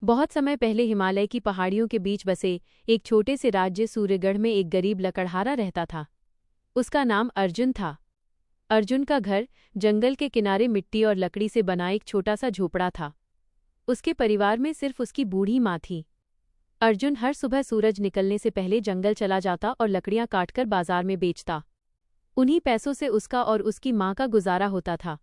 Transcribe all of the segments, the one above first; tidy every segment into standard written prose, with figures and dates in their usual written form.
बहुत समय पहले हिमालय की पहाड़ियों के बीच बसे एक छोटे से राज्य सूर्यगढ़ में एक गरीब लकड़हारा रहता था। उसका नाम अर्जुन था। अर्जुन का घर जंगल के किनारे मिट्टी और लकड़ी से बना एक छोटा सा झोपड़ा था। उसके परिवार में सिर्फ उसकी बूढ़ी माँ थी। अर्जुन हर सुबह सूरज निकलने से पहले जंगल चला जाता और लकड़ियां काटकर बाजार में बेचता। उन्हीं पैसों से उसका और उसकी माँ का गुजारा होता था।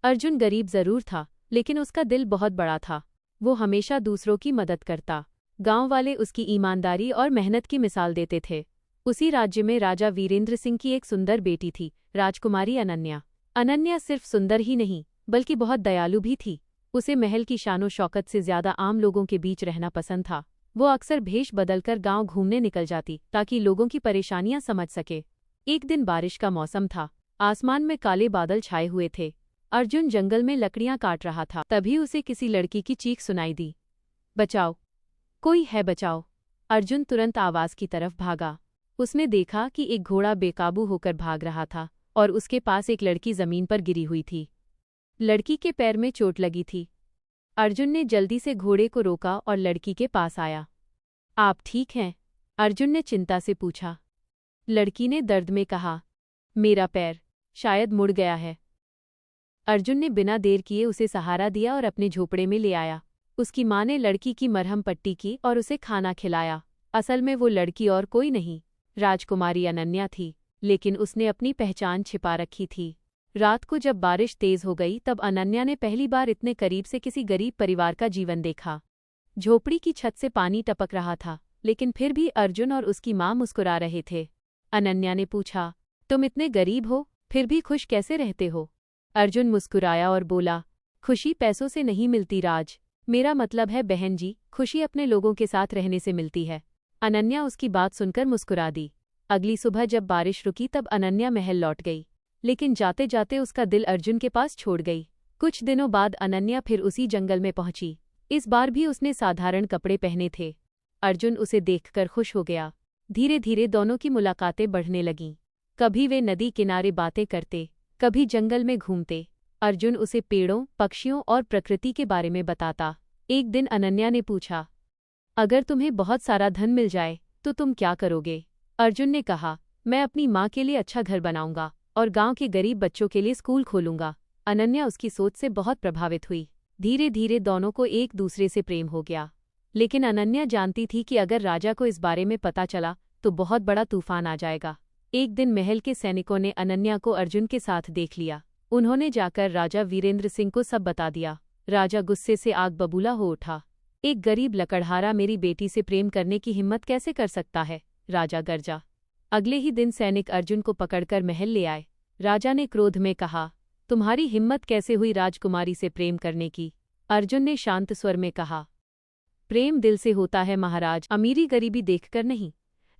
अर्जुन गरीब जरूर था, लेकिन उसका दिल बहुत बड़ा था। वो हमेशा दूसरों की मदद करता। गांव वाले उसकी ईमानदारी और मेहनत की मिसाल देते थे। उसी राज्य में राजा वीरेंद्र सिंह की एक सुंदर बेटी थी, राजकुमारी अनन्या। अनन्या सिर्फ सुंदर ही नहीं, बल्कि बहुत दयालु भी थी। उसे महल की शानो शौकत से ज्यादा आम लोगों के बीच रहना पसंद था। वो अक्सर भेष बदलकर गांव घूमने निकल जाती, ताकि लोगों की परेशानियां समझ सके। एक दिन बारिश का मौसम था। आसमान में काले बादल छाए हुए थे। अर्जुन जंगल में लकड़ियां काट रहा था, तभी उसे किसी लड़की की चीख सुनाई दी। बचाओ, कोई है बचाओ। अर्जुन तुरंत आवाज की तरफ भागा। उसने देखा कि एक घोड़ा बेकाबू होकर भाग रहा था और उसके पास एक लड़की जमीन पर गिरी हुई थी। लड़की के पैर में चोट लगी थी। अर्जुन ने जल्दी से घोड़े को रोका और लड़की के पास आया। आप ठीक हैं? अर्जुन ने चिंता से पूछा। लड़की ने दर्द में कहा, मेरा पैर शायद मुड़ गया है। अर्जुन ने बिना देर किए उसे सहारा दिया और अपने झोपड़े में ले आया। उसकी माँ ने लड़की की मरहम पट्टी की और उसे खाना खिलाया। असल में वो लड़की और कोई नहीं, राजकुमारी अनन्या थी, लेकिन उसने अपनी पहचान छिपा रखी थी। रात को जब बारिश तेज हो गई, तब अनन्या ने पहली बार इतने करीब से किसी गरीब परिवार का जीवन देखा। झोपड़ी की छत से पानी टपक रहा था, लेकिन फिर भी अर्जुन और उसकी माँ मुस्कुरा रहे थे। अनन्या ने पूछा, तुम इतने गरीब हो, फिर भी खुश कैसे रहते हो? अर्जुन मुस्कुराया और बोला, खुशी पैसों से नहीं मिलती राज, मेरा मतलब है बहन जी, खुशी अपने लोगों के साथ रहने से मिलती है। अनन्या उसकी बात सुनकर मुस्कुरा दी। अगली सुबह जब बारिश रुकी तब अनन्या महल लौट गई, लेकिन जाते जाते उसका दिल अर्जुन के पास छोड़ गई। कुछ दिनों बाद अनन्या फिर उसी जंगल में पहुंची। इस बार भी उसने साधारण कपड़े पहने थे। अर्जुन उसे देखकर खुश हो गया। धीरे धीरे दोनों की मुलाकातें बढ़ने लगीं। कभी वे नदी किनारे बातें करते, कभी जंगल में घूमते। अर्जुन उसे पेड़ों, पक्षियों और प्रकृति के बारे में बताता। एक दिन अनन्या ने पूछा, अगर तुम्हें बहुत सारा धन मिल जाए तो तुम क्या करोगे? अर्जुन ने कहा, मैं अपनी माँ के लिए अच्छा घर बनाऊंगा और गांव के गरीब बच्चों के लिए स्कूल खोलूंगा। अनन्या उसकी सोच से बहुत प्रभावित हुई। धीरे धीरे दोनों को एक दूसरे से प्रेम हो गया। लेकिन अनन्या जानती थी कि अगर राजा को इस बारे में पता चला तो बहुत बड़ा तूफान आ जाएगा। एक दिन महल के सैनिकों ने अनन्या को अर्जुन के साथ देख लिया। उन्होंने जाकर राजा वीरेंद्र सिंह को सब बता दिया। राजा गुस्से से आग बबूला हो उठा। एक गरीब लकड़हारा मेरी बेटी से प्रेम करने की हिम्मत कैसे कर सकता है? राजा गरजा। अगले ही दिन सैनिक अर्जुन को पकड़कर महल ले आए। राजा ने क्रोध में कहा, तुम्हारी हिम्मत कैसे हुई राजकुमारी से प्रेम करने की? अर्जुन ने शांत स्वर में कहा, प्रेम दिल से होता है महाराज, अमीरी गरीबी देखकर नहीं।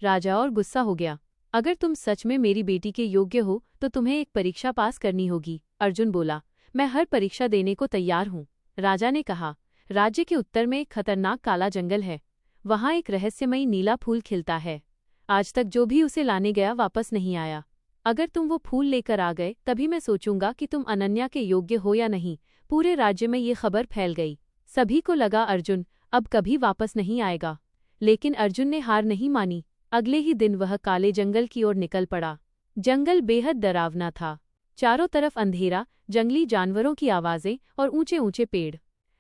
राजा और गुस्सा हो गया। अगर तुम सच में मेरी बेटी के योग्य हो तो तुम्हें एक परीक्षा पास करनी होगी। अर्जुन बोला, मैं हर परीक्षा देने को तैयार हूँ। राजा ने कहा, राज्य के उत्तर में एक खतरनाक काला जंगल है। वहाँ एक रहस्यमयी नीला फूल खिलता है। आज तक जो भी उसे लाने गया वापस नहीं आया। अगर तुम वो फूल लेकर आ गए तभी मैं सोचूंगा कि तुम अनन्या के योग्य हो या नहीं। पूरे राज्य में ये खबर फैल गई। सभी को लगा अर्जुन अब कभी वापस नहीं आएगा। लेकिन अर्जुन ने हार नहीं मानी। अगले ही दिन वह काले जंगल की ओर निकल पड़ा। जंगल बेहद डरावना था। चारों तरफ अंधेरा, जंगली जानवरों की आवाजें और ऊंचे ऊंचे पेड़।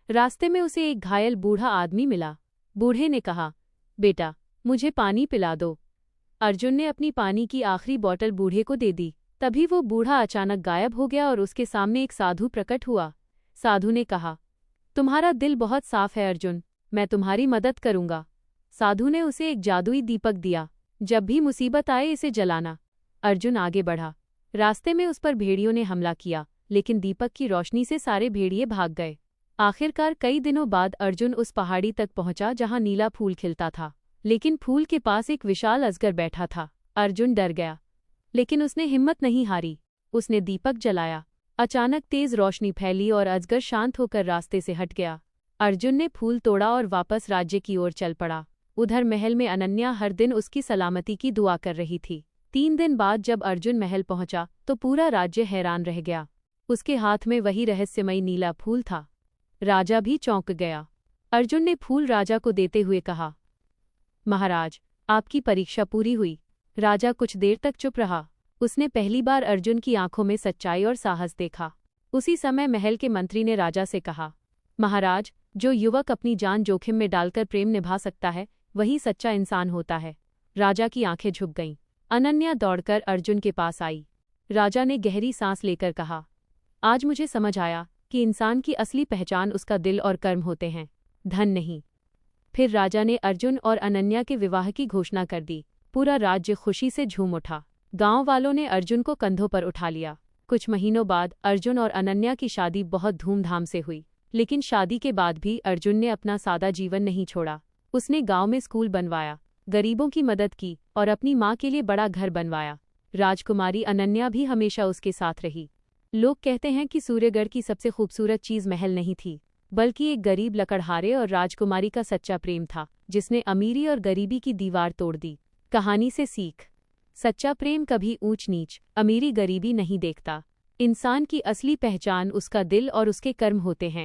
रास्ते में उसे एक घायल बूढ़ा आदमी मिला। बूढ़े ने कहा, बेटा, मुझे पानी पिला दो। अर्जुन ने अपनी पानी की आखिरी बोतल बूढ़े को दे दी। तभी वो बूढ़ा अचानक गायब हो गया और उसके सामने एक साधु प्रकट हुआ। साधु ने कहा, तुम्हारा दिल बहुत साफ है अर्जुन, मैं तुम्हारी मदद करूंगा। साधु ने उसे एक जादुई दीपक दिया। जब भी मुसीबत आए इसे जलाना। अर्जुन आगे बढ़ा। रास्ते में उस पर भेड़ियों ने हमला किया, लेकिन दीपक की रोशनी से सारे भेड़िए भाग गए। आखिरकार कई दिनों बाद अर्जुन उस पहाड़ी तक पहुंचा जहां नीला फूल खिलता था। लेकिन फूल के पास एक विशाल अजगर बैठा था। अर्जुन डर गया, लेकिन उसने हिम्मत नहीं हारी। उसने दीपक जलाया। अचानक तेज रोशनी फैली और अजगर शांत होकर रास्ते से हट गया। अर्जुन ने फूल तोड़ा और वापस राज्य की ओर चल पड़ा। उधर महल में अनन्या हर दिन उसकी सलामती की दुआ कर रही थी। 3 दिन बाद जब अर्जुन महल पहुंचा तो पूरा राज्य हैरान रह गया। उसके हाथ में वही रहस्यमयी नीला फूल था। राजा भी चौंक गया। अर्जुन ने फूल राजा को देते हुए कहा, महाराज, आपकी परीक्षा पूरी हुई। राजा कुछ देर तक चुप रहा। उसने पहली बार अर्जुन की आंखों में सच्चाई और साहस देखा। उसी समय महल के मंत्री ने राजा से कहा, महाराज, जो युवक अपनी जान जोखिम में डालकर प्रेम निभा सकता है, वही सच्चा इंसान होता है। राजा की आंखें झुक गईं। अनन्या दौड़कर अर्जुन के पास आई। राजा ने गहरी सांस लेकर कहा, आज मुझे समझ आया कि इंसान की असली पहचान उसका दिल और कर्म होते हैं, धन नहीं। फिर राजा ने अर्जुन और अनन्या के विवाह की घोषणा कर दी। पूरा राज्य खुशी से झूम उठा। गांव वालों ने अर्जुन को कंधों पर उठा लिया। कुछ महीनों बाद अर्जुन और अनन्या की शादी बहुत धूमधाम से हुई। लेकिन शादी के बाद भी अर्जुन ने अपना सादा जीवन नहीं छोड़ा। उसने गांव में स्कूल बनवाया, गरीबों की मदद की और अपनी मां के लिए बड़ा घर बनवाया। राजकुमारी अनन्या भी हमेशा उसके साथ रही। लोग कहते हैं कि सूर्यगढ़ की सबसे खूबसूरत चीज महल नहीं थी, बल्कि एक गरीब लकड़हारे और राजकुमारी का सच्चा प्रेम था, जिसने अमीरी और गरीबी की दीवार तोड़ दी। कहानी से सीख: सच्चा प्रेम कभी ऊंच नीच, अमीरी गरीबी नहीं देखता। इंसान की असली पहचान उसका दिल और उसके कर्म होते हैं।